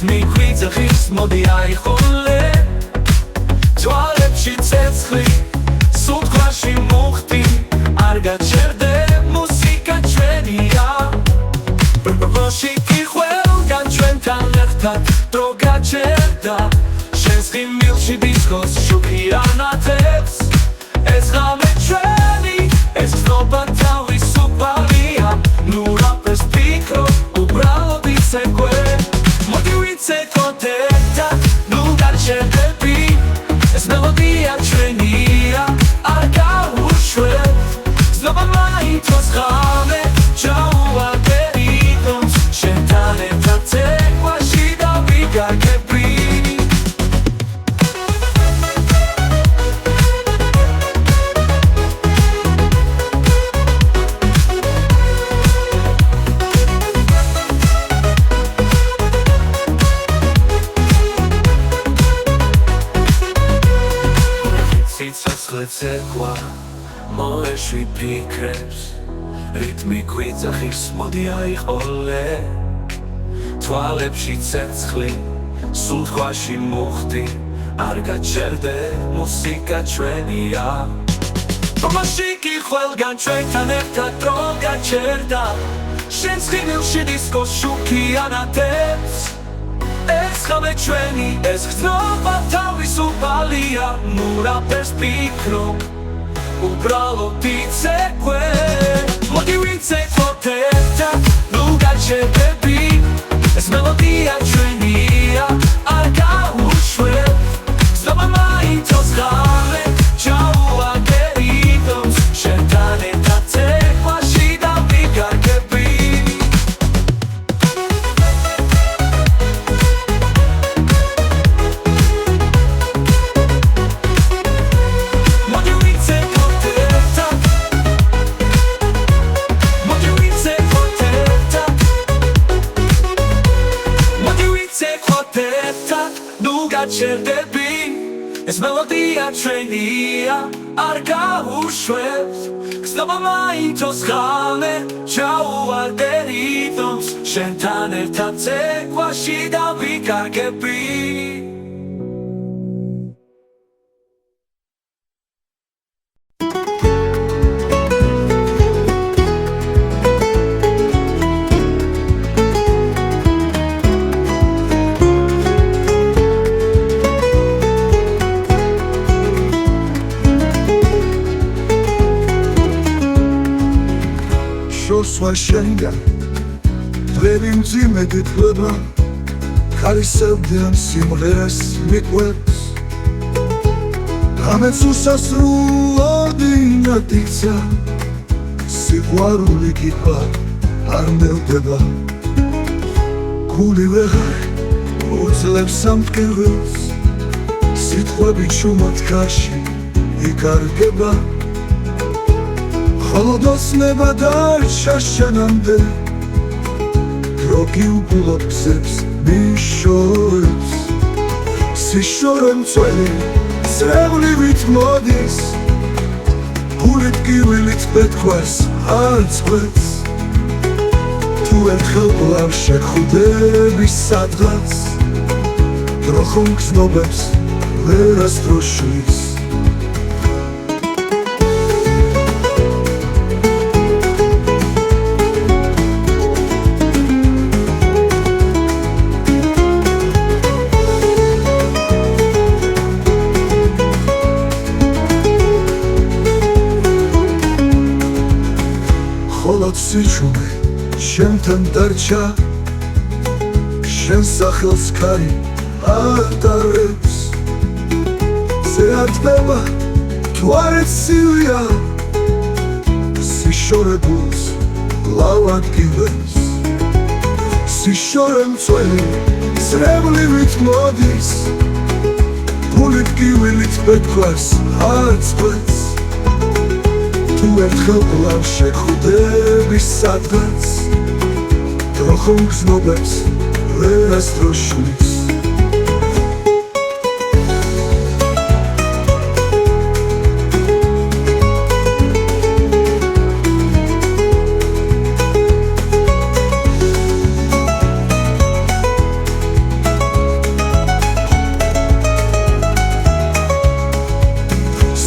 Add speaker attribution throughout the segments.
Speaker 1: რითმი გვიძახის მოდი აიხოლე თვალებში ცეცხლი სულ თქვაში მუხტი არ გაჩერდე მუსიკა ჩვენია ბრბოში კი ყველგან ჩვენთან ერთად დრო გაჩერდა შენს ღიმილში დისკოს შუქი ანათებს ეს ღამე ჩვენი ეს გზნობა თავისუფალია ნუ რაფერს ვფიქრობ უბრალოდ იცეკვე მოდი ვიცეკვოთ ერთად ნუ გაჩერდები ეს მელოდია ჩვენია არ გაუშვებ გზნობა მაინც ღამე ჩაუვარდე რიტმს შენთან ერთად ცეკვაში დავიგარგები ცეცხვა მოეშვი ფიქრებს რითმი გვიძახის მოდი აიყოლე თვალებში ცეცხლი სულ თქვაში მუხტი არ გაჩერდე მუსიკა ჩვენია ბრბოში კი ყველგან ჩვენთან ერთად დრო გაჩერდა შენს ღიმილში დისკოს შუქი ანათებს ეს ღამე ჩვენი ეს გზნობა თავისუფალია ნუ რაფერს ვფიქრობ უბრალოდ იცეკვე მოდი ვიცეკვოთ ერთად ნუ გაჩერდები ეს მელოდია ჩვენია არ გაუშვებ გზნობა მაინც ღამე ჩაუვარდე რიტმს შენთან ერთად ცეკვაში დავიგარგები გაჩერდები ეს მელოდია ჩვენია არ გაუშვებ გზნობა მაინც ღამე ჩაუვარდე რიტმს შენთან ერთად ცეკვაში დავიგარგები
Speaker 2: შენგან ვერი მძიმე თითბება ქარისებდიან სიმღერას მიყვებს ღამეც უსასრულოდინა დიქცა სიყვარული კითხვა არ მელდება გული ვეღარ უძლებს სამტკივილს სიტყვები ჩუმად ქარში იკარგება ხოლო დოსნება დარჩა შენამდე დრო გიუგულოდ გზებს მიშორებს სიშორე მწველი წრევლივით მოდის გულით გივილით პეთქვას არ წყვეტს თუ ერთხელ კვლავ შეხვდები სადღაც დრო ხომ გზნობებს ვერასდრო შვის სიჩუმე შენთან დარჩა შენ სახელს ქარი ატარებს ზეარტება თუ არ ეცივია სიშორებულს ლავად გივებს სიშორე მწველი წრევლივით მოდის გულით გივილით პეთქვას არ წყვეტს თუ ერთხელ კვლავ შეხვდები სადღაც დრო ხომ გზნობებს ვერასდრო შვის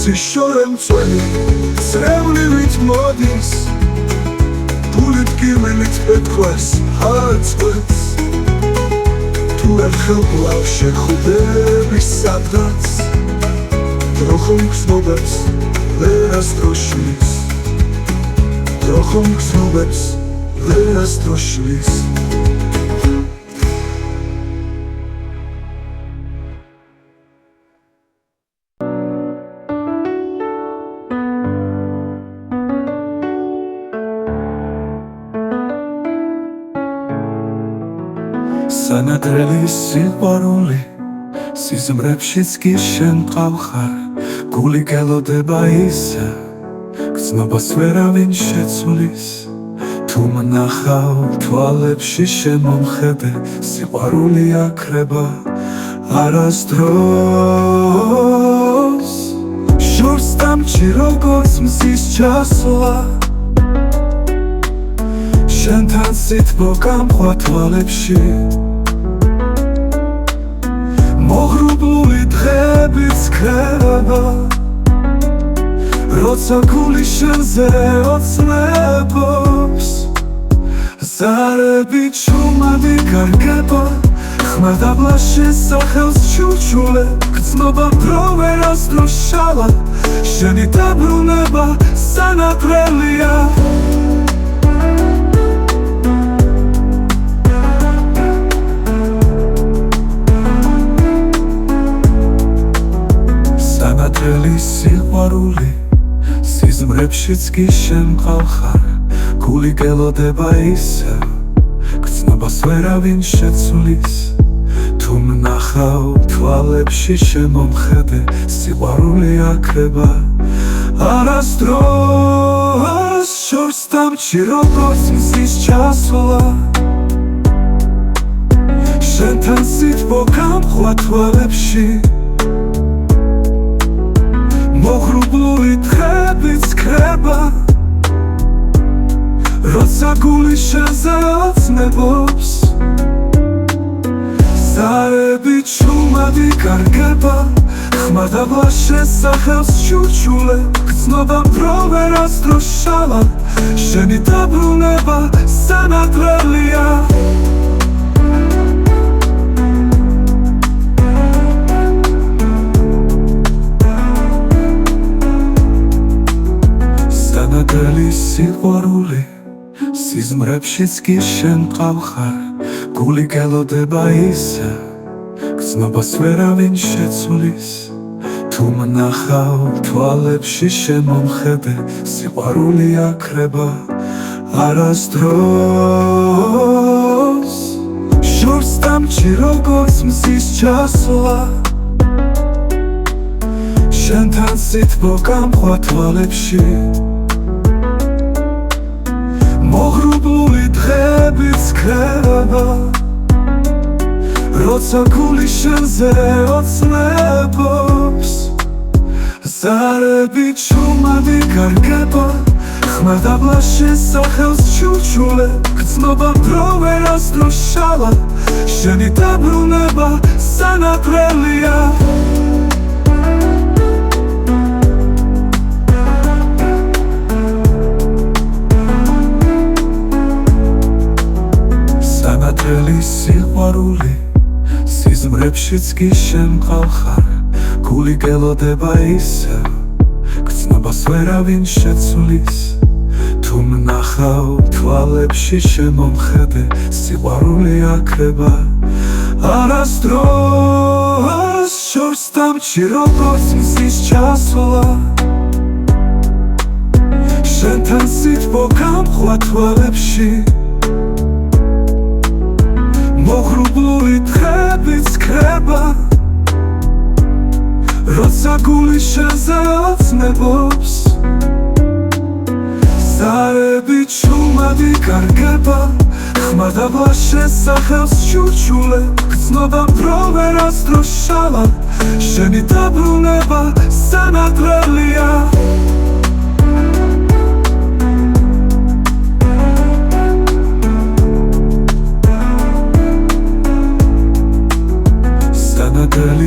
Speaker 2: სიშორე მწვენი წრევლივით მოდის გულით გივილით პეთქვას აწყვეტს თუ ერთხელ კვლავ შეხვდები სადღაც დრო ხომ გრძნობებს ვერას დრო შლის დრო ხომ გრძნობებს ვერას დრო შლის სანადრელი სიყვარული სიზმრებშიც კი შენ მყავხარ გული გელოდება ისე გრძნობას ვერავინ შეცვლის თუ მნახავ თვალებში შემომხედე სიყვარული აქრება არასდროს შორს დამჭი როგორც მზის ჩასვლა შენთან სითბო გამყვა თვალებში მოღრუბლული დღეებიც ქრება როცა გული შენზე ოცნებობს ზარები ჩუმადი გარგება ხმადაბლა შესახელს ჩურჩულე გრძნობა დრო ვერასდროს შალა შენი დაბრუნება სანადრელია სანადრელი სიყვარული სიზმრებშიც კი შენ მყავხარ გული გელოდება ისე გრძნობას ვერავინ შეცვლის თუ მნახავ თვალებში შემომხედე სიყვარული აქრება არასდროს შორს დამჭი როგორც მზის ჩასვლა შენთან სითბო გამყვა თვალებში მოღრუბლული დღეებიც ქრება როცა გული შენზე ოცნებობს ზარები ჩუმადი გარგება ხმადაბლა შესახელს ჩურჩულე გრძნობა დრო ვერასდროს შალა შენი დაბრუნება სანადრელია სანადრელი სიყვარული სიზმრებშიც კი შენ მყავხარ გული გელოდება ისე გრძნობას ვერავინ შეცვლის თუ მნახავ თვალებში შემომხედე სიყვარული აქრება არასდროს შორს დამჭი როგორც მზის ჩასვლა შენთან სითბო გამყვა თვალებში მოღრუბლული დღეებიც ქრება როცა გული შენზე ოცნებობს ზარები ჩუმადი გარგება ხმადაბლა შესახელს ჩურჩულე გრძნობა დრო ვერასდროს შალა შენი დაბრუნება სანადრელია სანადრელი სიყვარული სიზმრებშიც კი შენ მყავხარ გული გელოდება ისე გრძნობას ვერავინ შეცვლის თუ მნახავ თვალებში შემომხედე სიყვარული აქრება არასდროს შორს დამჭი როგორც მზის ჩასვლა შენთან სითბო გამყვა თვალებში მოღრუბლული დღეებიც ქრება როცა გული შენზე ოცნებობს ზარები ჩუმადი გარგება ხმადაბლა შესახელს ჩურჩულე გრძნობა დრო ვერასდროს შალა შენი დაბრუნება სანადრელია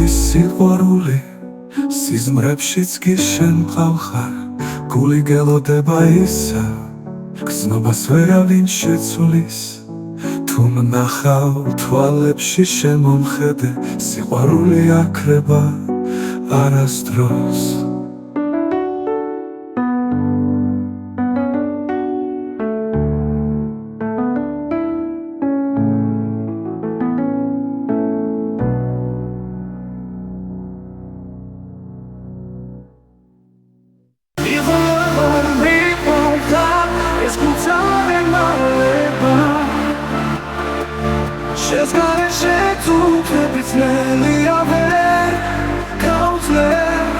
Speaker 2: სიყვარული სიზმრებშიც კი შენ მყავხარ, გული გელოდება ისა, გზნობას ვერავინ შეცვლის. თუ მნახავ თვალებში შენ მომხედე, სიყვარული აქრება არასდროს.
Speaker 1: She's got a shit to flip, it's nearly a bed, countless.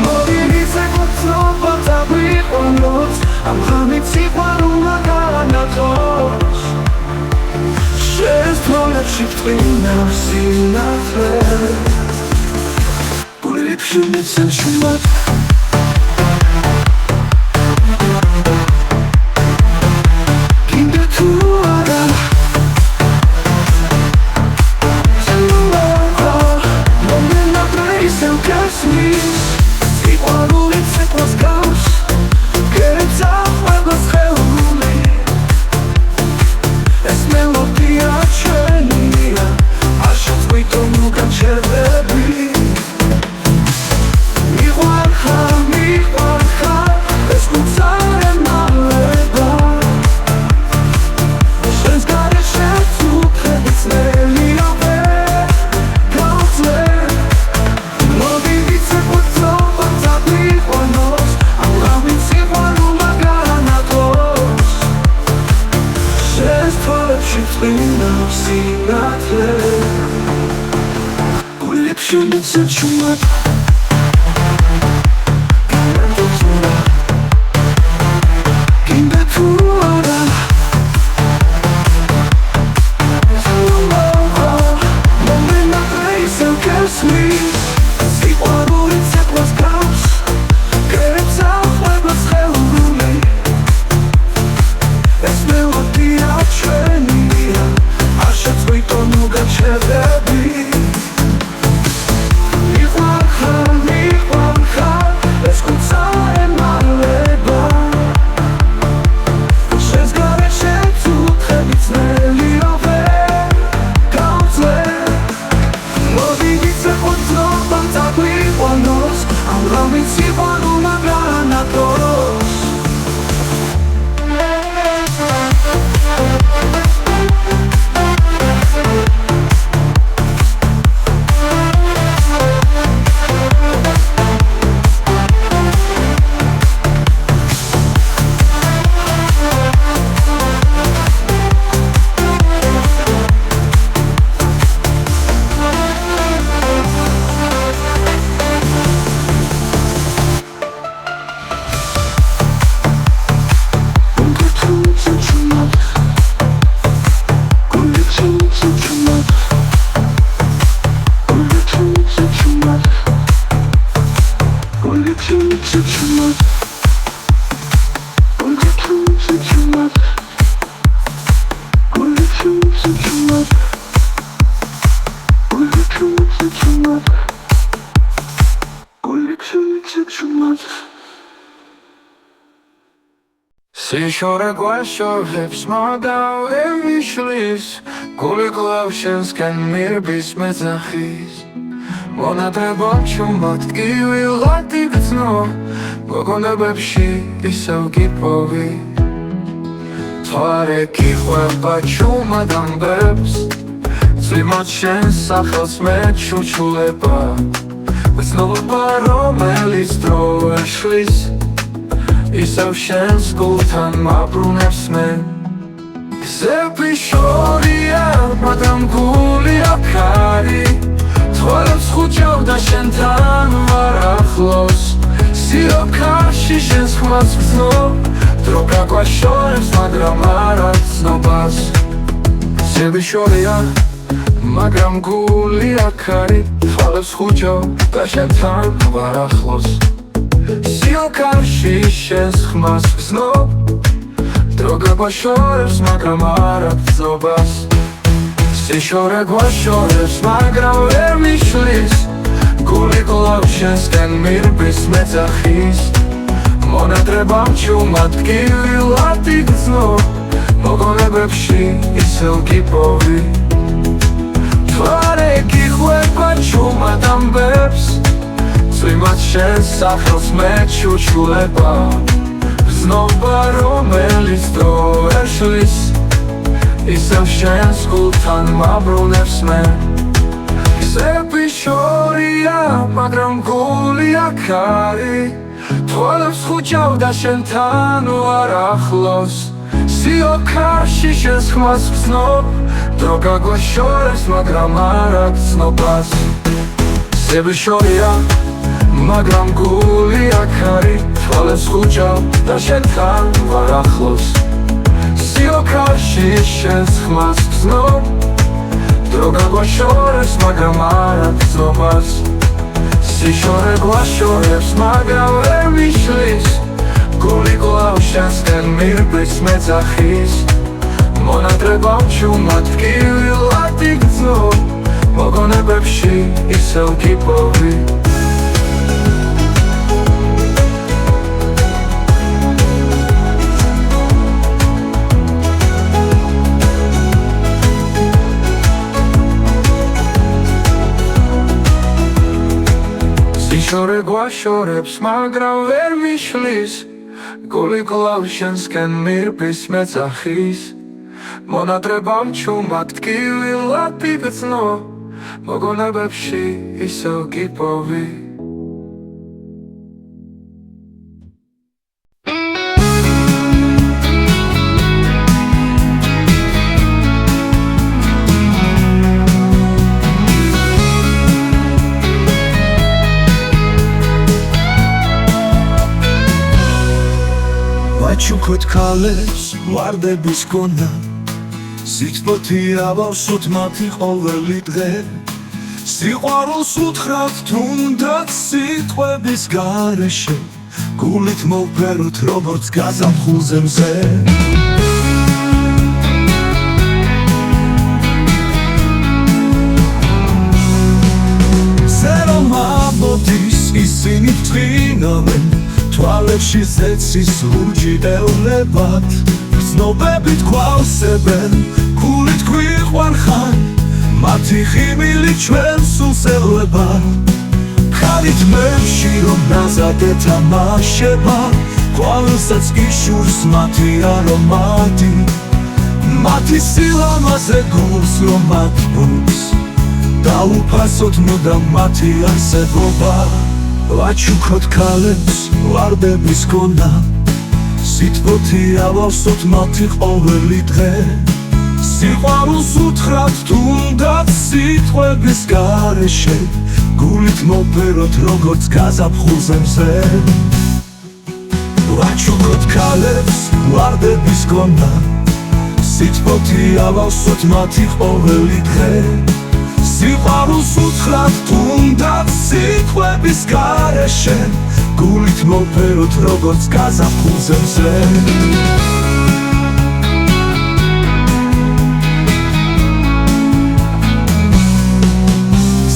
Speaker 1: Moving is like what's up, but I breathe on notes. I'm coming to one of my toes. She's torn up, she's clean now, see nothing. Put it up, shoot it, send you up. Set you up. Came back to water. Moment my place, so guess me. See what all it said was counts. Get it out, what was hell to me. It's melody out trending. I should wait on you, got you Sishore guasho hips magao emishlis Guli glaushens can mir bis metachis Mona treba chumat givi latik zno Bogona bebshi isav gipovi Tvare ki khweba chumadam bebs Zvimat shen sakhels me chuchuleba Vznova baromelis droeshlis Isav shen skultan mabrunevs men Zepi shoria madam guli akari Tvalevs khuchavda shentan var akhlos Siro karshi shen skhvats vzno Droga guashorevs magram arat znobas Zepi shoria madam guli akari Tvalevs khuchavda shentan var akhlos Siro karshi shen skhvats vzno Droga guashorevs magram arat znobas Sishore guashorevs magram ver mishlis გული კვლავ შენსკენ მირბის მეძახის მონატრება მჩუმად ტკივილად იგრძნო მოგონებებში ისევ გიპოვი თვარე გიხვება ჩუმად ამბებს წვიმად შენს სახელს მეჩუჩულება გრძნობა რომელიც დრო ერშლის ისევ შენს გულთან მაბრუნებს მე გზები შორია მაგრამ გულია ქარი თვალებს ხუჭავდა შენთან ვარ ახლოს სიოქარში შენს ხმას გრძნობ დრო გაგვაშორეს მაგრამ არ აქვს ცნობას გზები შორია მაგრამ გულია ქარი თვალებს ხუჭავდა შენთან ვარ ახლოს სიოქარში შენს ხმას გრძნობ დრო გაგვაშორეს მაგრამ არ აქვს ცნობას სიშორე გვაშორებს მაგრამ ვერ მიშლის გული კვლავ შენსკენ მირბის მეძახის მონატრება მჩუმად ტკივილად იგრძნო მოგონებებში ისევ გიპოვი სიშორე გვაშორებს მაგრამ ვერ მიშლის გული კვლავ შენსკენ მირბის მეძახის მონატრება მჩუმად ტკივილად იგრძნო მოგონებებში ისევ გიპოვი
Speaker 2: ვაჩუქოთ ქალებს ვარდების გონა სიტყვოთი ავავსოთ მათი ყოველი დღე სიყვარულს უთხრათ თუნდაც სიტყვების გარეშე გულით მოვფეროთ როგორც გაზაფხულზე მზე ზერო მამოდის ისინი ფთვინავენ თვალებში ზეცის ლურჯი ევლებად გრძნობებით გვავსებენ გულით გვიყვარხან მათი ხიმილი ჩვენ სულს ელება ქარით მებში რომ ნაზად ეთამაშება ყვავილსაც გიშურს მათი არომატი მათი სილამაზე გულს რომ ატყობს დაუფასოთ მუდამ მათი არსებობა ვაჩუქოთ ქალებს ვარდების გონა სიტყვოთი ავავსოთ მათი ყოველი დღე სიყვარულს უთხრათ თუნდაც სიტყვების გარეშე გულით მოვფეროთ როგორც გაზაფხულზე მზე ვაჩუქოთ ქალებს ვარდების გონა სიტყვოთი ავავსოთ მათი ყოველი დღე სიყვარულს უთხრათ თუნდაც სიტყვების გარეშე გულით მოვფეროთ როგორც გაზაფხულზე მზე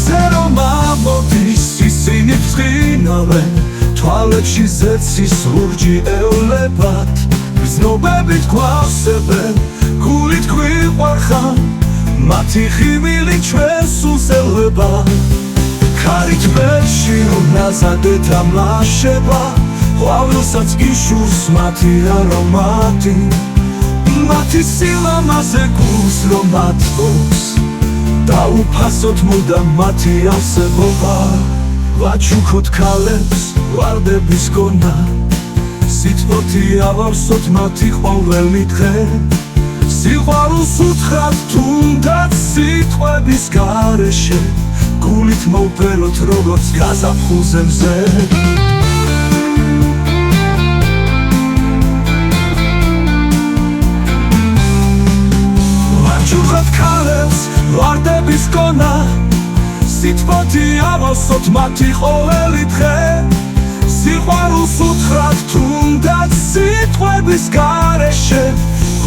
Speaker 2: ზერო მამოდის ისინი ფთვინავენ თვალებში ზეცის ლურჯი ევლებად გრძნობებით გვავსებენ გულით გვიყვარხან მათი ხიმილი ჩვენ სულს ელება ქარით მერში რომ ნაზად ეთამაშება ყვავილსაც გიშურს მათი არომატი მათი სილამაზე გულს რომ ატყობს დაუფასოთ მუდამ მათი არსებობა ვაჩუქოთ ქალებს ვარდების გონა სიტყვოთი ავავსოთ მათი ყოველი დღე სიყვარულს უთხრათ თუნდაც სიტყვების გარეშე გულით მოვფეროთ როგორც გაზაფხულზე მზე ვაჩუქოთ ქალებს ვარდების გონა სიტყვოთი ავავსოთ მათი ყოველი დღე სიყვარულს უთხრათ თუნდაც სიტყვების გარეშე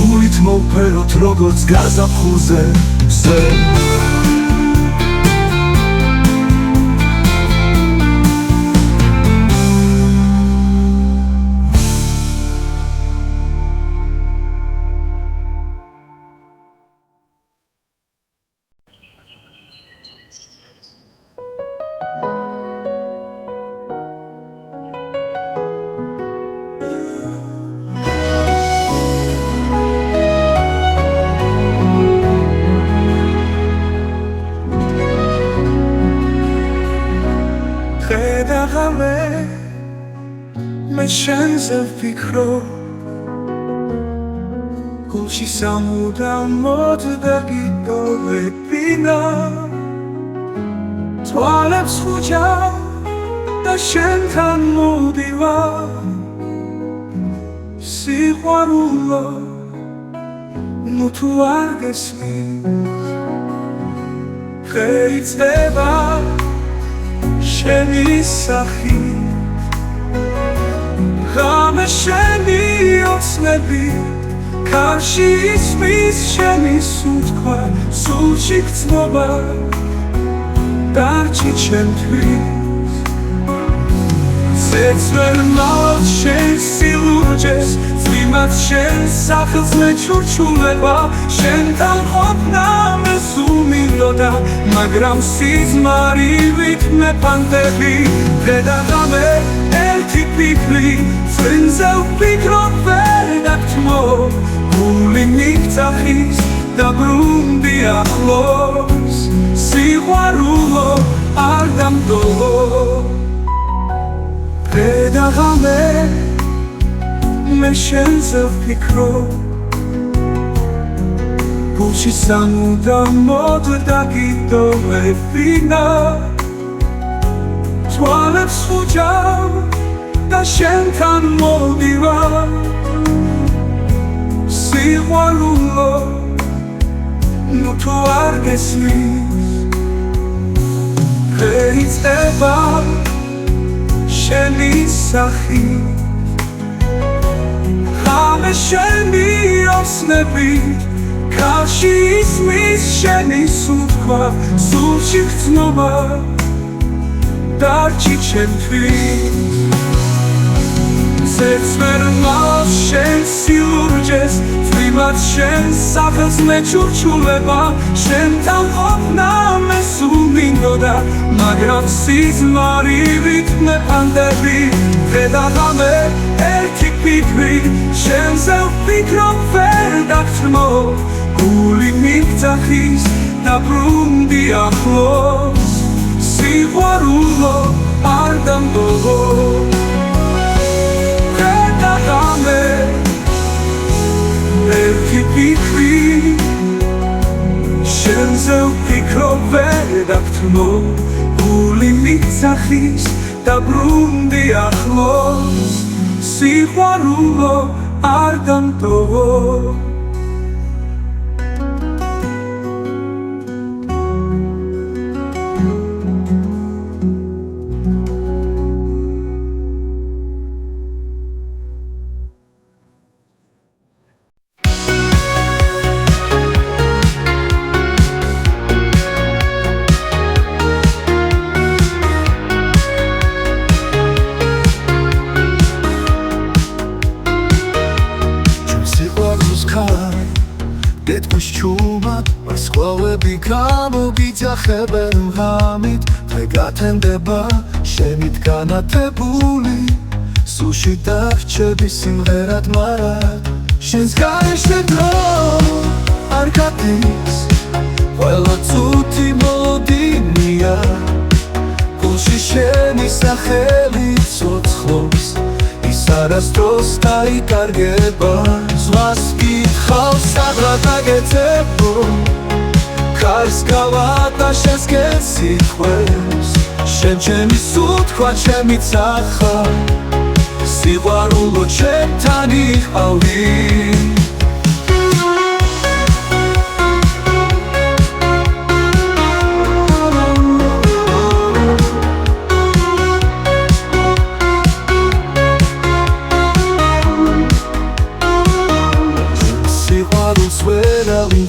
Speaker 2: გულით მოვფეროთ როგორც გაზაფხულზე მზე გადაღამე მე შენზე ვფიქრობ გულში სამუდამოდ დაგიტოვებინა თვალებს ხუჭავ და შენთან მოვდივარ სიყვარულო ნუ თუ არ გესმის ხეიცდება შენი სახით ღამე შენი ოცნები კარში ისმის შენი სუთქვა სულში გრძნობა დარჩი ჩემთვის ზეცველ მალ შენ სილურჯეს წვიმაც შენ სახელს მეჩურჩულება შენთან ყოფნა მე სულ მინდოდა მაგრამ სიზმარივით მეფანტები დედაღამე ერთი ფიქრი წვენზე ვფიქრობ ვერ დაგთმო გული მიგძახის დაბრუნდი ახლოს სიყვარულო არ დამდოლო დედაღამე მე შენზე ვფიქრობ გულში სამუდამოდ დაგიტოვებინა თვალებს ხუჭავ და შენთან მოვდივარ სიყვარულო ნუ თუ არ გესმის ხეიცდება შენი სახით ღამე შენი ოცნები კარში ისმის შენი სუთქვა სულში გრძნობა დარჩი ჩემთვის ზეცველ მალ შენ სილურჯეს წვიმაც შენ სახელს მეჩურჩულება შენთან ყოფნა მე სულ მინდოდა მაგრამ სიზმარივით მეფანტები დედაღამე ერთი ფიქრი შენზე ვფიქრობ ვერ დაგთმო გული მიგძახის დაბრუნდი ახლოს სიყვარულო არ დამდოლო დედაღამე ერთი ფიქრი შენზე ვფიქრობ ვერ დაგთმო გული მიგძახის დაბრუნდი ახლოს სიყვარულო არ დამდოლო
Speaker 1: დედმის ჩუმად ვარსკვლავები გამოგიძახებენ ღამით დღე გათენდება შენით განათებული სულში დარჩები სიმღერად მარად შენს გარეშე დრო არ გადის ყველა წუთი მოლოდინია გულში შენი სახელი ცოცხლობს ის არასდროს დაიკარგება ზღვას კითხავს საღლა დაგეცებო ქარს გავატა შენს გესიყვეს შენ ჩემი სუთქვა ჩემი ცახა სიყვარულო ჩემთან იყავი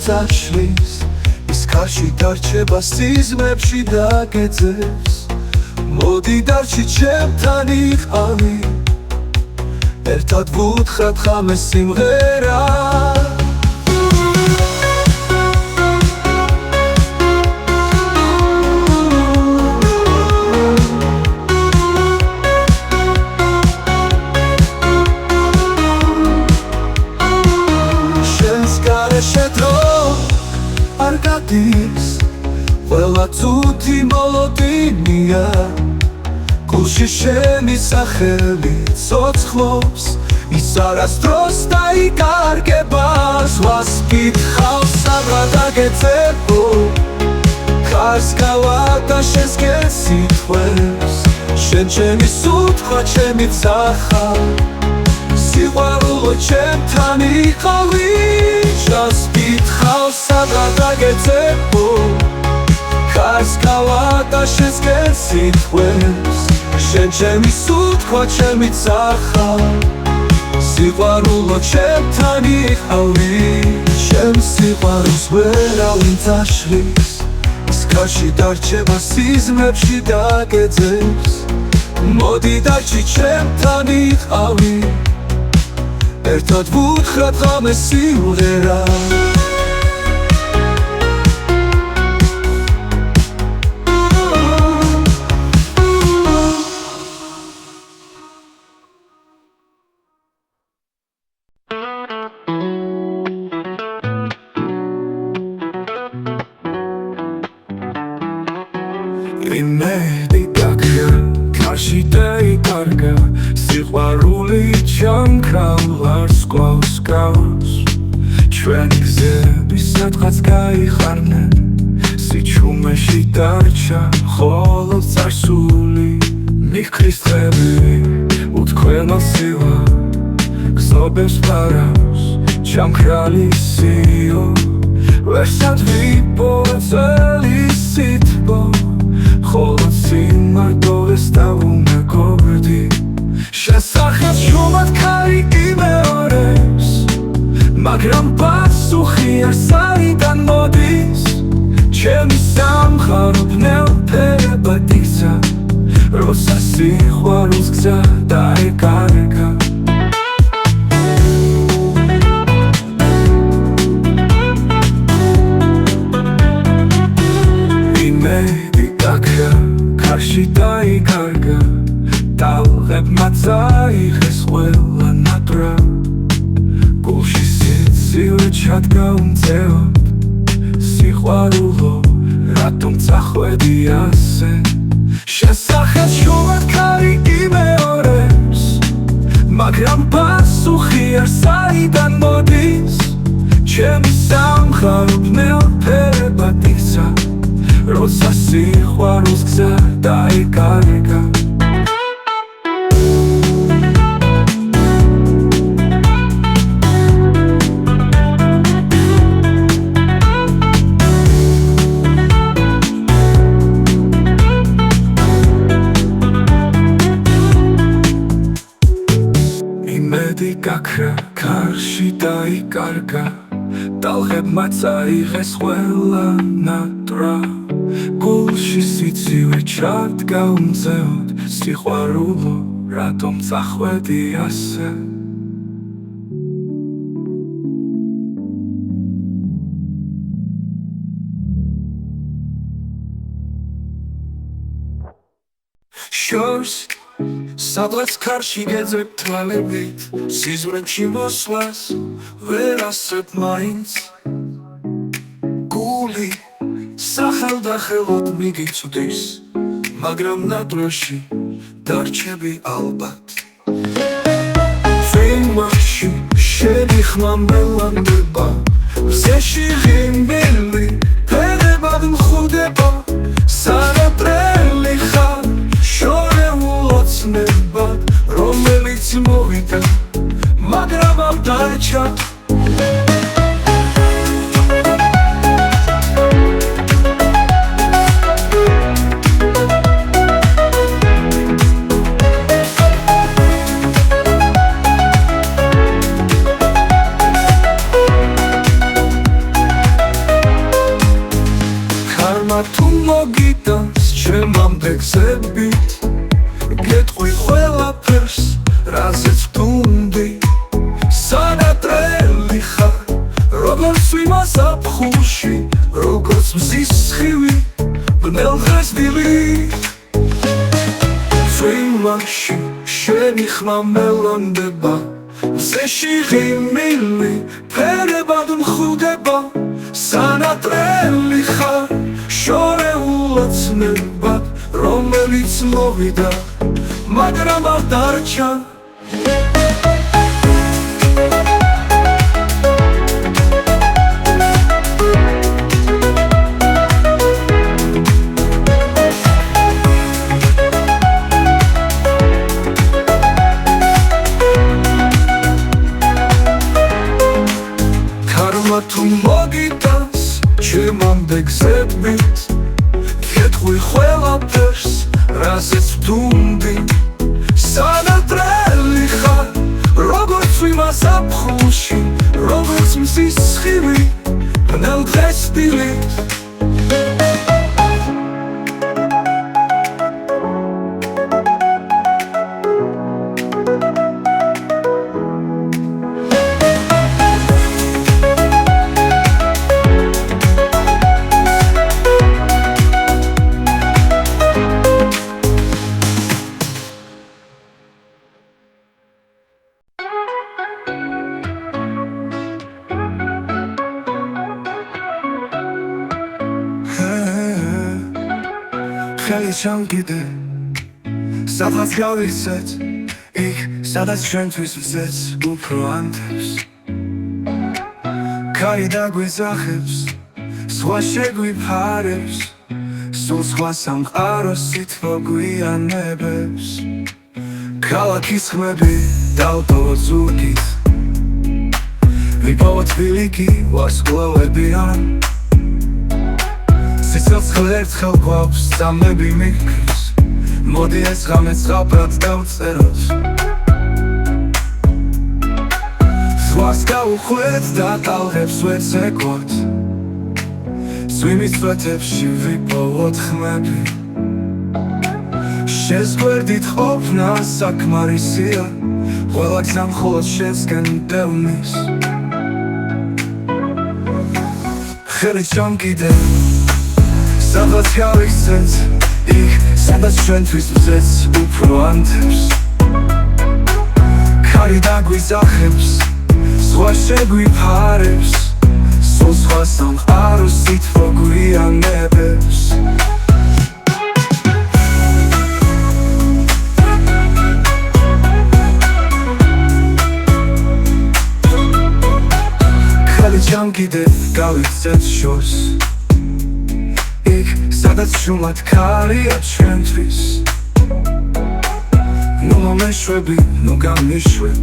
Speaker 1: წაშლის ის ქარში დარჩება სიზმრებში დაგეძებს მოდი დარჩი ჩემთან იყავი ერთად ვუთხრათ ხამე სიმღერა ყველა წუთი მოლოდინია გულში შენი სახელი ცოცხლობს ის არასდროს დაიკარგება ზღვას კითხავს საბრად აგეცებო ქარს გავატა შენსკენ სიტყვებს შენ ჩემი სიტყვა ჩემი ცახა სიყვარულო ჩემთან იყავი ჟანს კითხავს საბრად აგეცებო ქარს გავატა შენსკენ სიტყვებს შენ ჩემი სიტყვა ჩემი ცახა სიყვარულო ჩემთან იყავი ჩემ სიყვარულს ვერავინ წაშლის ის ქარში დარჩება სიზმრებში დაგეძებს მოდი დარჩი ჩემთან იყავი ერთად ვუთხრათ ღამე სიმღერა
Speaker 2: იმედი გაქვია ქარში დაიკარგა სიყვარული ჩამქრალ სკვალს გავს ჩვენი გზები სადღაც გაიხარნენ სიჩუმეში დარჩა ხოლო წარსული მიქრის დღები უთქვენო სილა გზობებს პარავს ჩამქრალი სიო ვერსად ვიპოვა წელი სიტყვა ხოლო სიმართლეს დავუმეგობრდი შესახებ შუმად ქარი იმეორებს მაგრამ პასუხი არ საიდან მოდის ჩემი სამყარო ბნელფერებად იქცა როცა სიყვარულს გზა დაეკარგა იმედი გაქვია ქარში დაიკარგა ტალღებმა წაიღეს ყველა ნატრა გულში სიცივე ჩადგა უმწეოდ სიყვარულო რატომ წახვედი ასე შესახებ შუმად ქარი იმეორებს მაგრამ პასუხი არ საიდან მოდის ჩემი სამყარო ბნელფერებად იქცა როცა სიყვარულს გზა დაიკარგა იმედი გაქვია ქარში დაიკარგა ტალღებმა წაიღეს ყველა ნატრა გულში სიცივე ჩადგა უმწეოდ სიყვარულო რატომ წახვედი ასე შორს სადღაც ქარში გეძებ თვალებით სიზმრებში მოსვლას ვერ ასებ მაინც გული სახელდახელოდ მიგიწვდის მაგრამ ნატროში დარჩები ალბათ ფილმში შენი ხმა მელანდება მზეში ღიმილი ფერებად მხვდება სანატრელი ხარ შორეულ ოცნებად რომელიც მოვიდა მაგრამ არ დარჩა თუ მოგიტანს ჩემამდე გზებით გეტყვი ყველაფერს რაზეც ვდუმდი სანატრელი ხარ როგორც ვიმას აფხულში როგორც მზის სხივი ბნელ დღეს დილი ფილმში შენი ხმა მელონდება მზეში ღიმილი ფერებად მხვდება სანატრელი ხარ შორეულ ოცნებად რომელი ვიც მოვიდა მაგრამ არ დარჩა თუ მოგიტანს ჩემამდე გზებით კეთხვი ყველაფერს რაზეც ვდუმდი სანატრელი ხარ როგორც ვიმა ზაფხულში როგორც მზის სხივი ბნელ დღეს დილით ხელი ჩამკიდე სადღაც გავიქცეთ იქ სადაც ჩვენთვის ვზეც უფრო ანთებს კარი დაგვეძახებს სხვა შეგვიფარებს სულ სხვა სამყაროს სითბო გვიანებებს ქალაქის ხმები დავტოვოთ ზურგით ვიპოვოთ ბილიკი ვარსკვლავებიან სიცოცხლე ერთხელ გვაქვს წამები მიგფრს მოდი ეს ღამე ცხრად დავწეროთ ზღვას გავუხვეთ და ტალღებს ვეცეკვოთ წვიმის წვეთებში ვიპოვოთ ხმები შეზგვერდით ყოფნა საკმარისია ყველა გზა მხოლოდ შენსკენ დევნის ხელი ჩამკიდე სადღაც გავიქცეთ იქ სადაც ჩვენთვის ვზეც უფრო ანთებს კარი დაგვიძახებს სხვა შეგვიფარებს სულ სხვა სამყაროს სითბო გვიანებებს ხელი ჩამკიდე გავიქცეთ შორს სადაც შუმად ქარია ჩვენთვის ნუ მომეშვები, ნუ გამიშვებ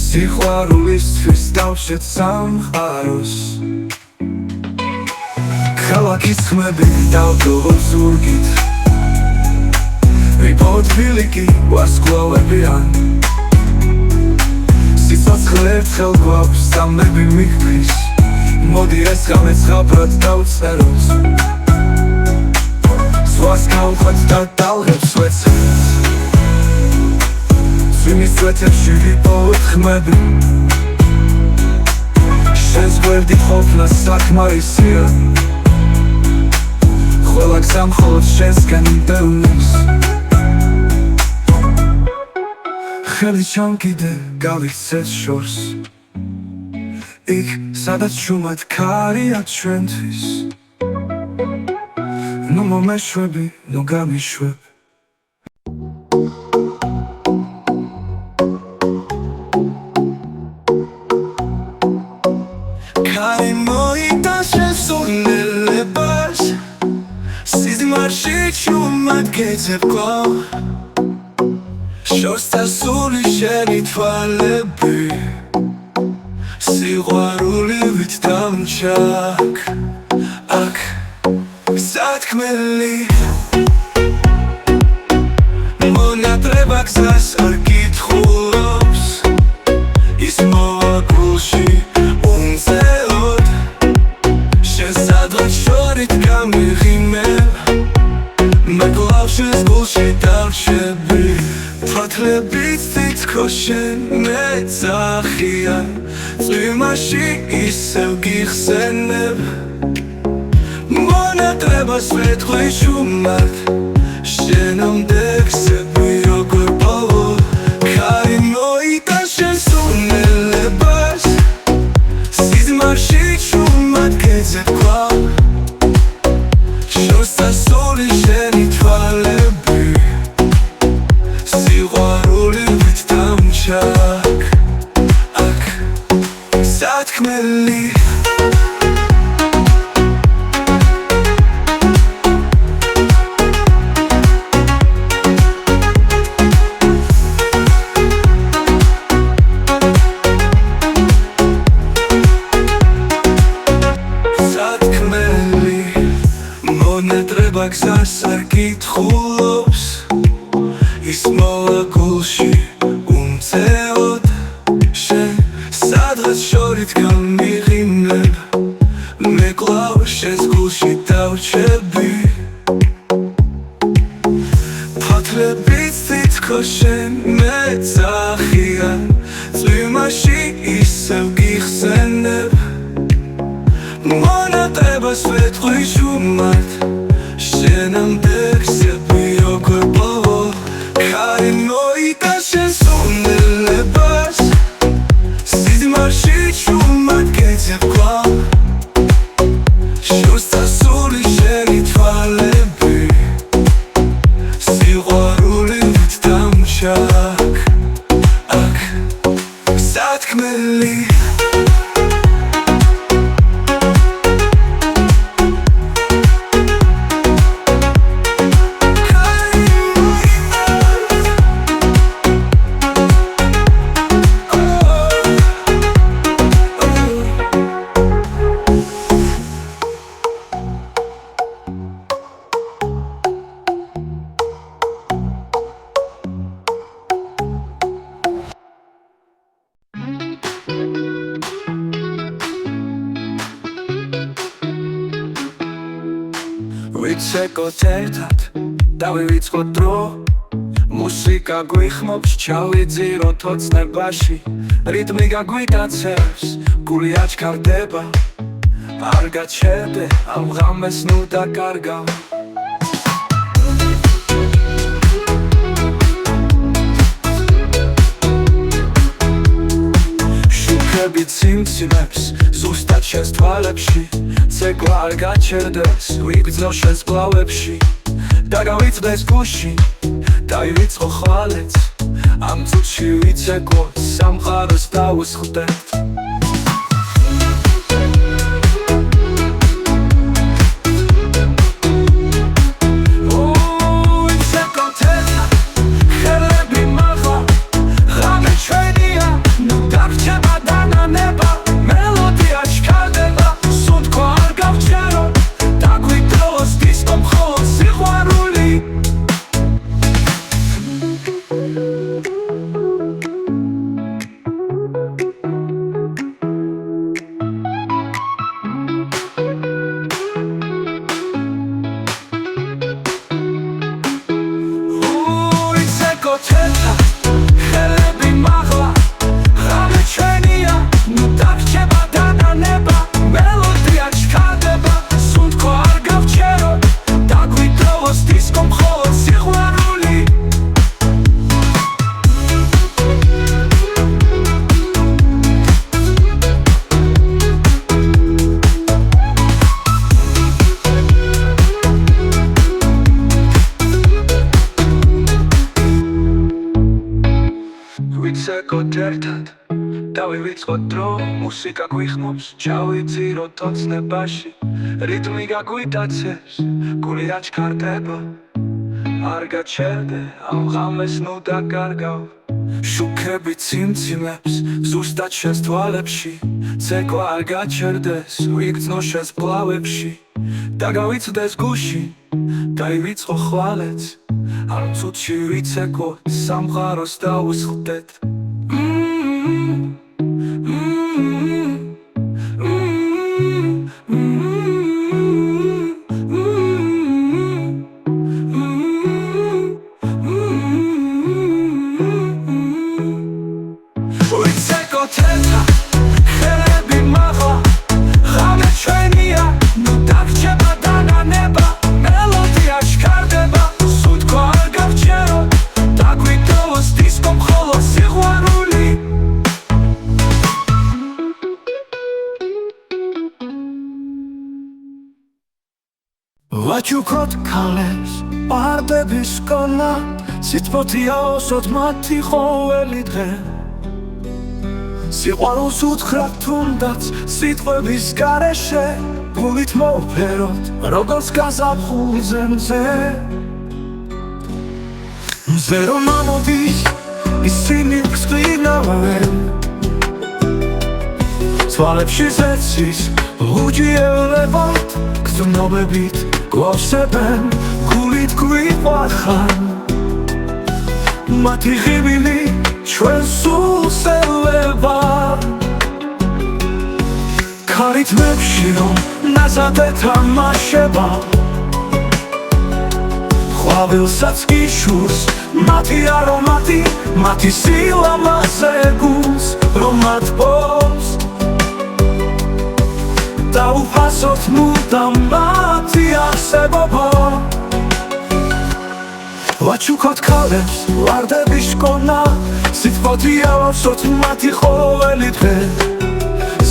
Speaker 2: სიყვარულისთვის დავშეთ სამყაროს ქალაქის ხმები დავტოვოთ ზურგით ვიპოვოთ ბილიკი ვარსკვლავებიან სიცოცხლე ერთხელ გვაქვს წამები მიგფრს მოდი ეს ღამე ცხრად დავწეროთ ზღვას გავუხვეთ და ტალღებს ვეცეკვოთ წვიმის წვეთებში ვიპოვოთ ხმები შენს გვერდით ყოფნა საკმარისია ყველა გზა მხოლოდ შენსკენ დევნის ხელი ჩამკიდე გავიქცეთ შორს იქ სადაც შუმად ქარია ჩვენთვის ნუ მომეშვები, ნუ გამიშვებ კარი მოიტანს შენს სურნელებას სიზმარში ჩუმად გეძებ კვლავ შორს დასული შენი თვალები სიყვარულივით დამჩაკ აქ სათქმელი მონატრება გზას არ კითხულობს ის მოვაგულში უმზელოდ შენ სადღაც შორით გამიღიმებ მეგლავ შენს გულში დავჩები ფოთლებით თითქოს შენ მეძახია წვიმაში ისევ გიხსენებ მონატრებას ვეთქვი შუმად შენამდე გზები როგორ ბოლო კარი მოიტანს შენს სურნელებას სიზმარში ჩუმად გეძებ კვლავ შორს დასული შენი თვალები ნეტრება გზას არ კითხულობს ის მოვა გულში უმწეოდ შენ სადღაც შორით გამიღიმებ მე კვლავ შენს გულში დავჩები ფათლებიც თითქოს შენ მეძახია წვიმაში ისევ გიხსენებ მონატებას ვეთყვი შუმად შენამდე გსები როგორ პოვო ქარი მოიტან შენს უნელებას სიზმარში შუმად გეძებ კვლავ შურს წასული შენი თვალები სიყვარულით დამშაქ აქ სათქმელი ვიცეკოთ ერთად დავივიწყოთ დრო მუსიკა გვიხმობს ჩავიძიროთ ოცნებაში რიტმი გაგვიტაცებს გული აჩქარდება არ გაჩერდე ამ ღამეს ნუ დაკარგავ შუქები ციმციმებს ზუსტად შენს თვალებში ცეკვა არ გაჩერდეს ვიგრძნო შენს ბლავებში დაგავიწყდეს გულში დაივიწყო ხვალეც ამ წუთში ვიცეკოთ სამყაროს დავუსხდეთ ვიცეკოთ ერთად დავივიწყოთ დრო მუსიკა გვიხმობს ჩავიძიროთ ოცნებაში რიტმი გაგვიტაცებს გული აჩქარდება არ გაჩერდე ამ ღამეს ნუ დაკარგავ შუქები ციმციმებს ზუსტად შენს თვალებში ცეკვა არ გაჩერდეს ვიგრძნო შენს ბლავებში დაგავიწყდეს გულში დაივიწყო ხვალეც ამ წუთში ვიცეკოთ სამყაროს დავუსხდეთ ვაჩუქოთ ქალებს პარდების სკოლა სიტყვოთია ოსოთ მათი ყოველი დღე სიყვარულს უთხრათ თუნდაც სიტყვების გარეშე გულით მოვფეროთ როგორც გაზაფხულზე მზე რომ ამოდის ისინი გსწინავენ თვალებში ზეცის ლუჯი ევლებათ გრძნობებით გვავსებენ გულით გვიყვარხან მათი ღიმილი ჩვენ სულს ელება ქარითმებში რომ ნაზადე თამაშება ყვავილსაც გიშურს მათი არომატი მათი სილამაზე გულს რომ ატბობს დაუფასოთ მუდამ მათი არსებობა ვაჩუქოთ ქალებს ვარდების შკონა სიტყვოთი ავავსოთ მათი ყოველი დღე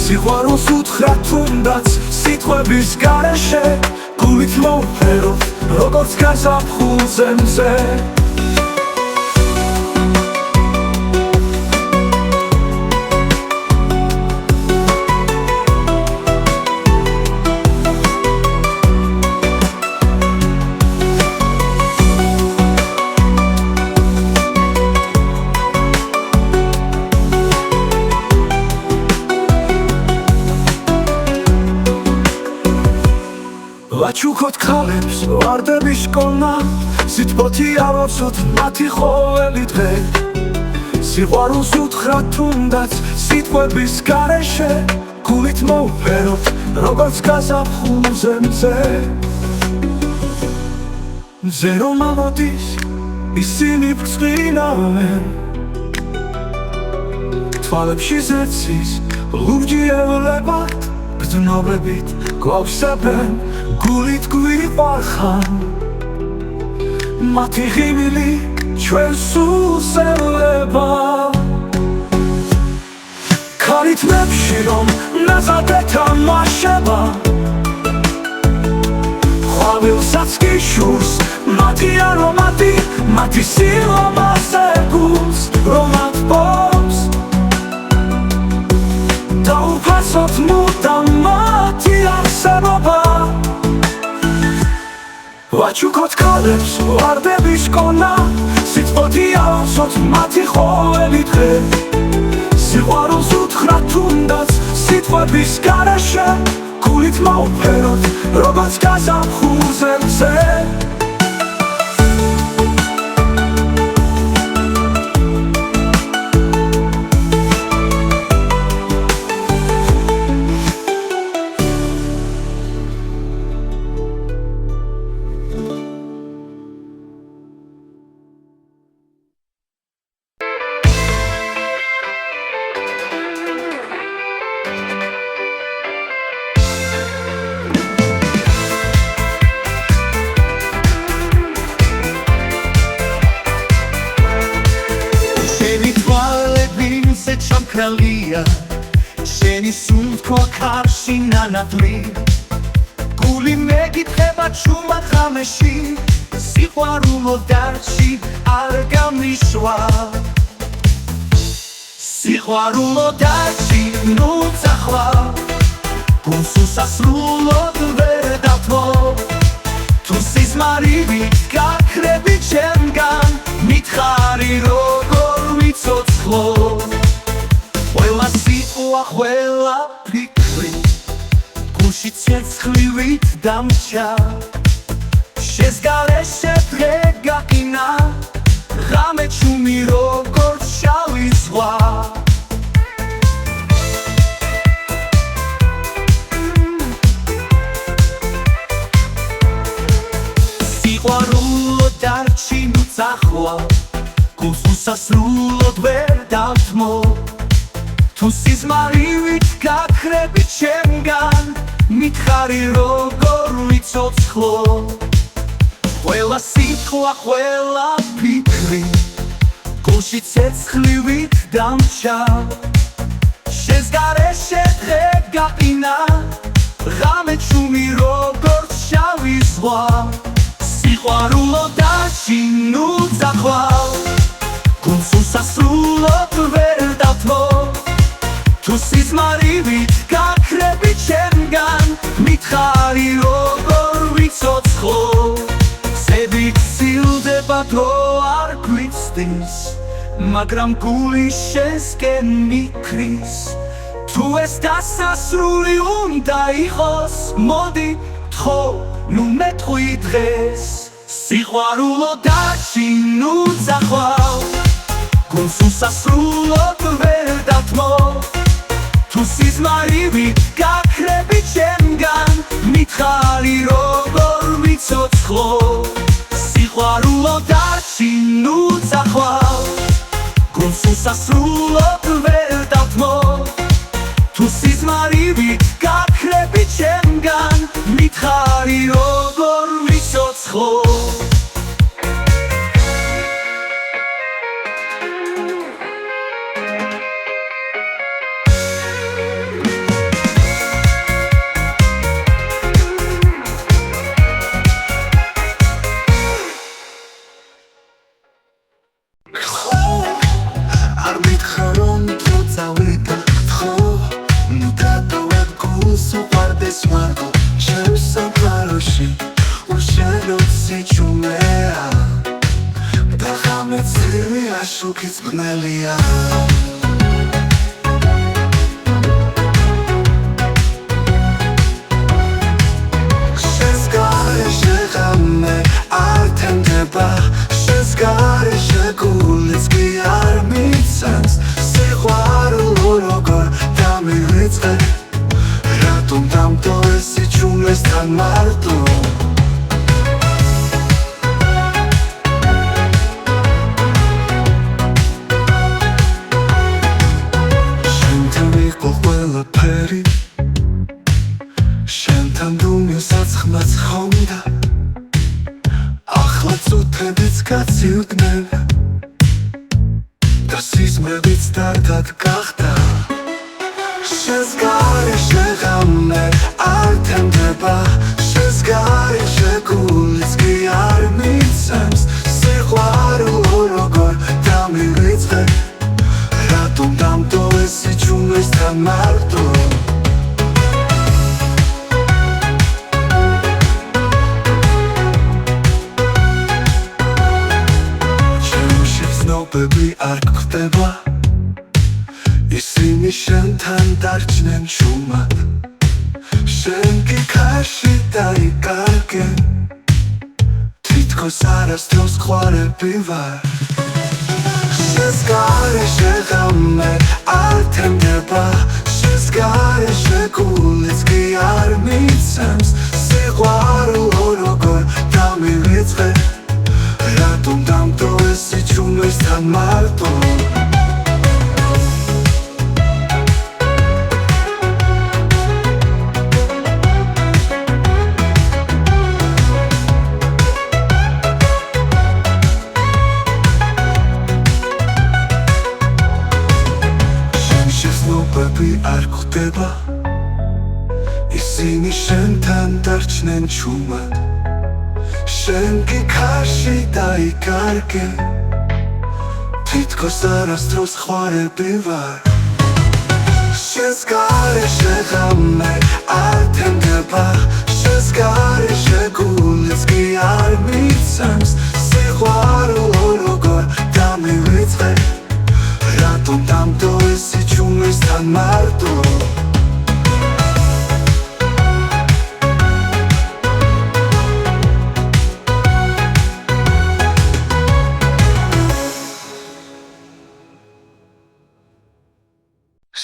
Speaker 2: სიყვარულს უთხრათ თუნდაც სიტყვების გარეშე გულით მოვფეროთ როგორც გაზაფხულზე მზე ვაჩუქოთ ქალებს ვარდების შკონა სიტყვოთი ავავსოთ მათი ყოველი დღე სიყვარულს უთხრათ თუნდაც სიტყვების გარეშე გულით მოვფეროთ როგორც გაზაფხულზე მზე მზე რომ ამოდის ისინი ბრწყინავენ თვალებში ზეცის ლურჯი ევლებად ბრძნობებით გვავსებენ გულით გვიყვარხან მათი ღიმილი ჩვენ სულს ელება ქარითმებში რომ ნაზადე თამაშება ყვავილსაც გიშურს მათი არომატი მათი სილამაზე გულს რომ ატბობს დაუფასოთ მუდამ მათი არსებობა ვაჩუქოთ ქალებს ვარდების შკონა სიტყვოთი ავავსოთ მათი ყოველი დღე სიყვარულს უთხრათ თუნდაც სიტყვების გარეშე გულით მოვფეროთ როგორც გაზაფხულზე მზე შენი სუნთქვა კარში ნანათლი გული მეკითხება ჩუმად ღამეში სიყვარულო დარჩი არ გამიშვა სიყვარულო დარჩი ნუ წახვა გულს უსასრულოდ ვერ დავთმო თუ სიზმარივით გაქრები ჩემგან მითხარი როგორ ვიცოცხლო ყველა სიტყვა, ყველა ფიქრი გულში ცეცხლივით დამჭა შენს გარეშე დღე გაყინა ღამე ჩუმი როგორც შავი ზღვა სიყვარულო დარჩი ნუ წახვა გულს უსასრულოდ ვერ დავთმო თუ სიზმარივით გაქრები ჩემგან მითხარი როგორ ვიცოცხლო ყველა სიტყვა, ყველა ფიქრი გულში ცეცხლივით დამჭა შენს გარეშე დღე გაყინა ღამე ჩუმი როგორც შავი ზღვა სიყვარულო დარჩი ნუ წახვა გულს უსასრულოდ ვერ დავთმო თუ სიზმარივით გაქრები ჩემგან მითხარი როგორ ვიცოცხლო ზედით სილდება დრო არ გვიცდის მაგრამ გული შენსკენ მიქრის თუ ეს დასასრული უნდა იყოს მოდი ხო ნუ მეტყვი დღეს სიყვარულო დაჩინუცა ხვალ გულს უსასრულოდ ვერ დათმო თუ სიზმარივი გაქრები ჩემგან მითხარი როგორ ვიცოცხლო სიყვარულო დაჩინუცა ხვალ გულს უსასრულოდ ვერ დათმო თუ სიზმარივი გაქრები ჩემგან მითხარი როგორ ვიცოცხლო
Speaker 1: Shukis bnelia Shezgare shegame artendeba Shezgare shegulitski armitsens Sixvarulo rogor damiritzqe Ratum damto esi chumlestan marto შენთან დუმილსაც ხმაც ხონდა ახლა წუთებიც გაცივდნენ და სიზმრებიც დარდად გახდა შენს გარეშე ღამე არ თემდება შენს გარეშე გულიც კი არ მიცემს სიყვარულო როგორ დამივიწყე რატომ დამტო ესი ჩუმლესთან მარტო Baby არ გხდება ისინი შენთან დარჩნენ ჩუმად შენ კი ქარში დაიკარგე თითქოს არასდროს ხვარები ვარ შენს გარეშე ღამე არ თემდება შენს გარეშე გულიც კი არ მიცემს სიყვარულო როგორ დამივიწყე რატომ დამტო ესი ჩუმლესთან მარტო შენ შეზნობები არ გხდება ისინი შენთან დარჩნენ ჩუმად შენ კი ქარში დაიკარგე თითქოს არასდროს ხვარები ვარ შენს გარეშე ღამე არ თემდება შენს გარეშე გულიც კი არ მიცემს სიყვარულო როგორ დამივიწყე რატომ დამტო ესი ჩუმლესთან მარტო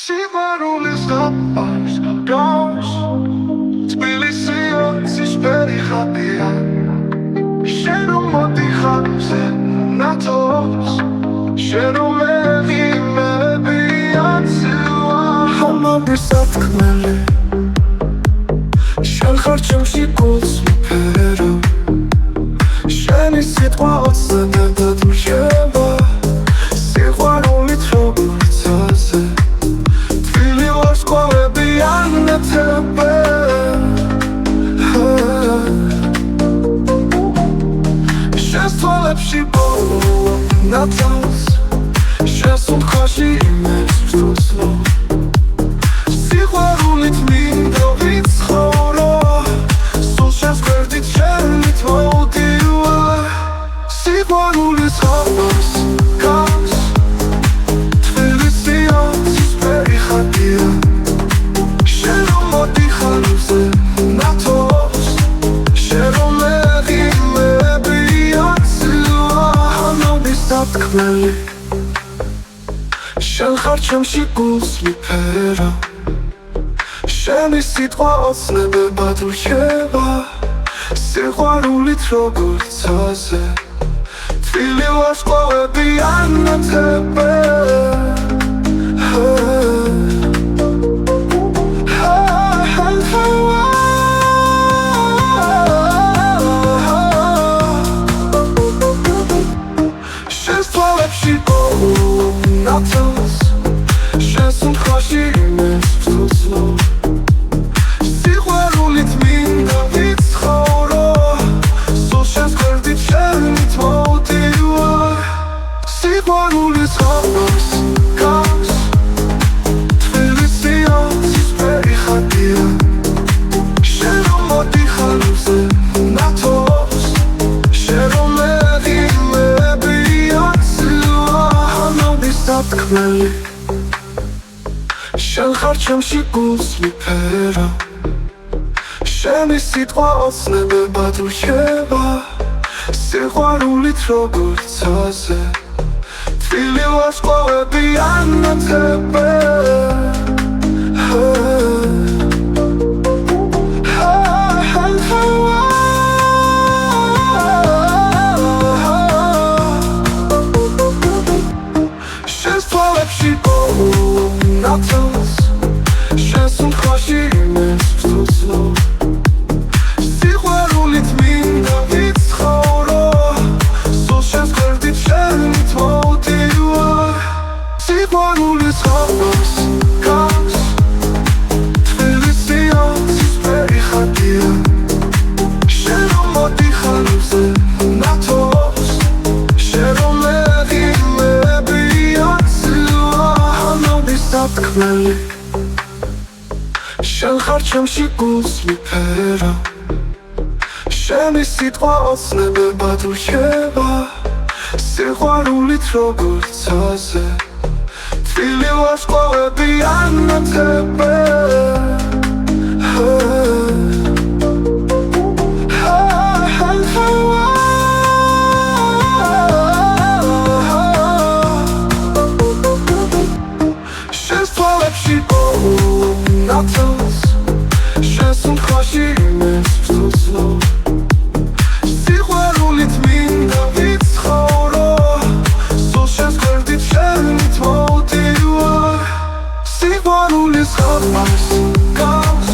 Speaker 1: Სიყვარულის გაფას გავს თბილისია ცისფერი ხატია შენ რომ მოდიხარ ნათოს შენ რომ მეღიმებიანცევა ხომობის ათქმელი შენ ხარ ჩემში გულს მფერო შენი სიტყვა ოცნებად მშება სიყვარულით როგორ ცაზე შენს თვალებში ბოლო ნათავს შენს უთხაში იმებს ვსწავლო სიყვარულით მინდა ვიცხოვრო სულ შენს გვერდით შენით მოვდივარ სიყვარულის ხალხს გავს თბილისია ცისფერი ხატია შენ რომ მოდიხარ ნათოს თქმელი შენ ხარ ჩემში გულს მიფერა შენი სიტყვა ოცნებებად რჩება სიყვარულით როგორც ცაზე თბილი ვარსკვლავები ანათებე შენს თვალებში ნათელს შენს უმხაში იმენს ვცოცნო სიყვარულით მინდა ვიცხოვრო სულ შენს გვერდით შენით მოვდივარ სიყვარულის ხალხს გავს თბილისი ოცის პერიხადია შენ რომ მოდიხარ მზე ნათოს შენ რომ მეღილები ოცლვა ამოდის დათქმელი შენ ხარ ჩემში გულს მიფერა შენი სიტყვა ოცნებებად რჩება სიყვარულით როგორც ცაზე თბილი ვარსკვლავები ანათებე შენს თვალებში ნათელს შენს უმხაში იმენს ვცოცნო სიყვარულით მინდა ვიცხოვრო სულ შენს გვერდით შენით მოვდივარ სიყვარულის ხალხს გავს თბილისი ოცის პერიხადია შენ რომ მოდიხარ მზე ნათოს შენ რომ მეღილები ოცლვა ამოდის დათქმელი შენ ხარ ჩემში გულს მიფერა შენი სიტყვა ოცნებებად რჩება სიყვარულით როგორც ცაზე თბილი ვარსკვლავები ანათებე შენს თვალებში ნათელს შენს უმხაში იმენს ვცოცნო სიყვარულით მინდა ვიცხოვრო სულ შენს გვერდით შენით მოვდივარ სიყვარულის ხალხს გავს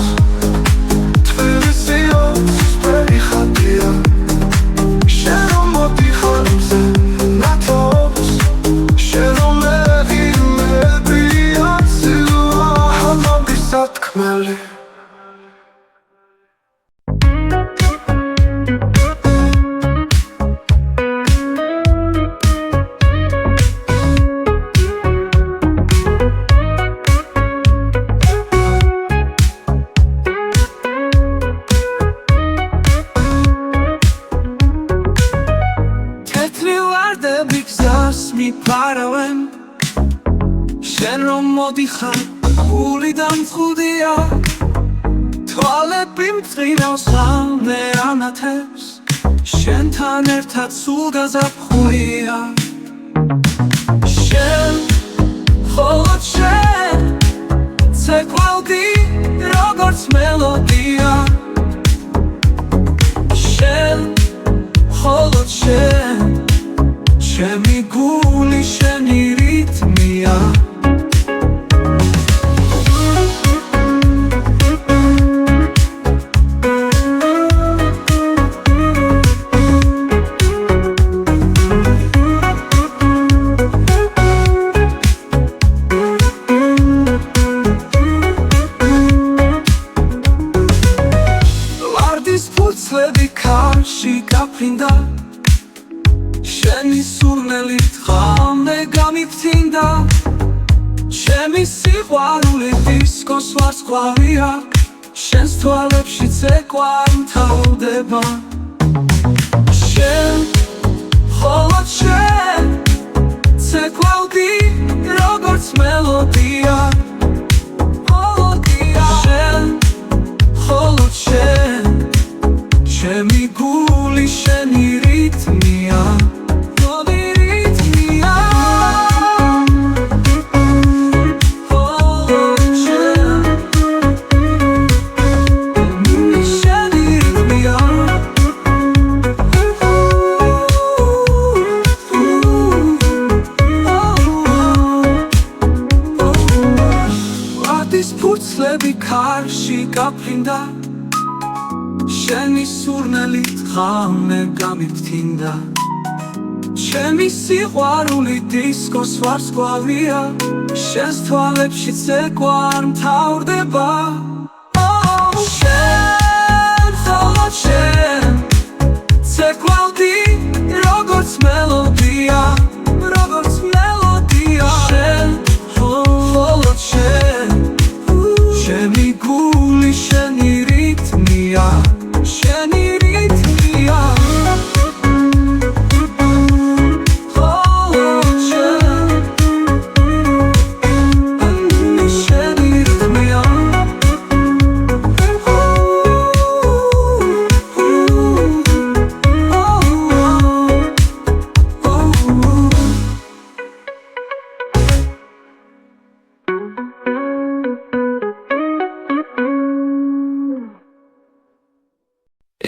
Speaker 1: თბილისი ოცის პერიხადია შენ რომ მოდიხარ მზე ნათოს შენ რომ მეღილები ოცლვა ამოდის დათქმელი მიფარავენ შენ რომ მოდიხარ გული დამწყვდია თვალები მწირავს ხალხე ანათებს შენთან ერთად სულ გაზაფხულია შენ მხოლოდ შენ ცეკვავდი როგორც მელოდია შენ მხოლოდ შენ ჩემი გული შენი რითმია ვარდის ფურცლები ქარში გაფრინდა შენი სურნელით ღამე გამიფრინდა ჩემი სიყვარული დისკოს ვარსკვლავია შენს თვალებში ცეკვა მთავრდება შენ მხოლოდ შენ ცეკვავდი როგორც მელოდია შენ მხოლოდ შენ ჩემი გული შენი რითმია Ritmia
Speaker 2: გაფრინდა შენი სურნელით ღამე გამიფრთინდა ჩემი სიყვარული დისკოს ვარსკვლავია შენს თვალებში ცეკვა არ მთავრდება შენ ხოლო შენ ცეკვავდი როგორც მელოდია შენ ხოლო შენ ჩემი გული შენი რითმია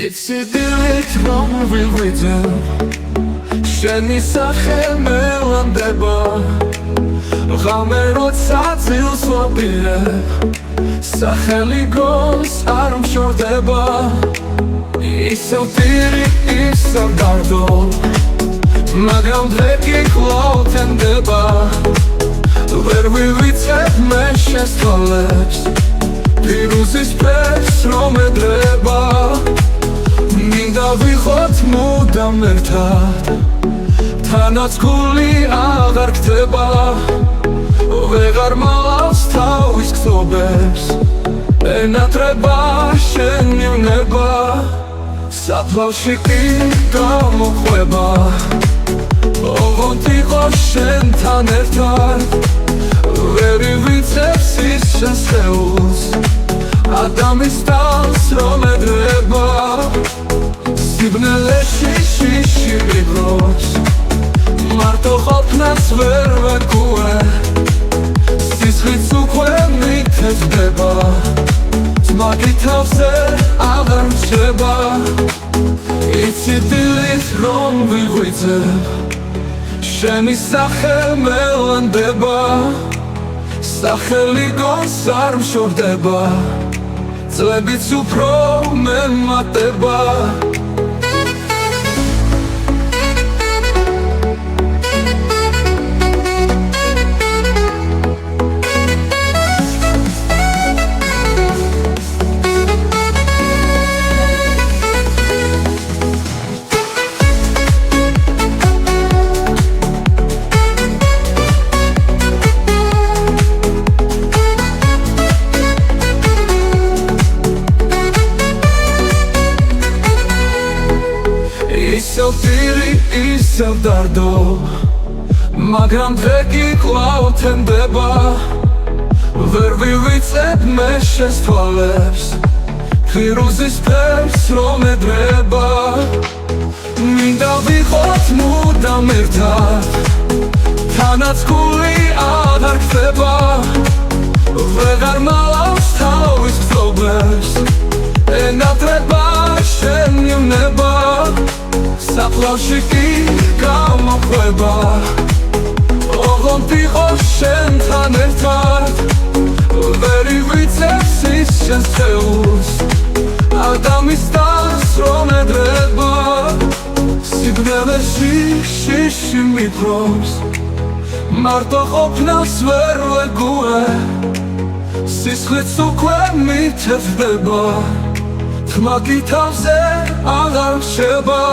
Speaker 1: იცით რომ ვიღვიძე შენი სახე მელანდება ღამე როცა ძილს ვაპირებ სახელი გონს არ მშორდება ისევ ტირი ისევ დარდო მაგრამ დღე კი კვლავ თენდება ვერ ვივიცებ მე შენს თვალებს პირუზის պես რომ ედრება მინდა ვიყოთ მუდამ ერთად თანაც გული აღარ გდება ვეღარ მალავს თავის გზობებს ენატრება შენი უნება საფლავში კი გამოყვება ოღონდ იყო შენთან ერთად ვერ ვივიცებ ის შენს სხეულს ადამიანს თავს რომ ედრება სიბნელეში შიში ვიბრობს მარტო ყოფნას ვერ ვეგუე სისხლიც უკვე მითესდება ძმაგი თავზე აღარ მრჩება იცი დილით რომ ვიღვიძებ შენი სახე მელანდება სახელი გონს არ მშორდება წლებიც უფრო მემატება ისევ ტირი ისევ დარდო მაგრამ დღე კი კვლავ თენდება ვერ ვივიცებ მე შენს თვალებს ფირუზის պես რომ ედრება მინდა ვიყოთ მუდამ ერთად თანაც გული აღარ გდება ვეღარ მალავს თავის გზობებს ენატრება შენი უნება საფლავში კი გამოყვება ოღონდ იყო შენთან ერთად ვერ ვივიცებ ის შენს სხეულს ადამიანს თავს რომ ედრება სიბნელეში შიში მიფრობს მარტო ყოფნას ვერ ვეგუე სისხლიც უკვე მითესდება თმაგი თავზე აღარ მრჩება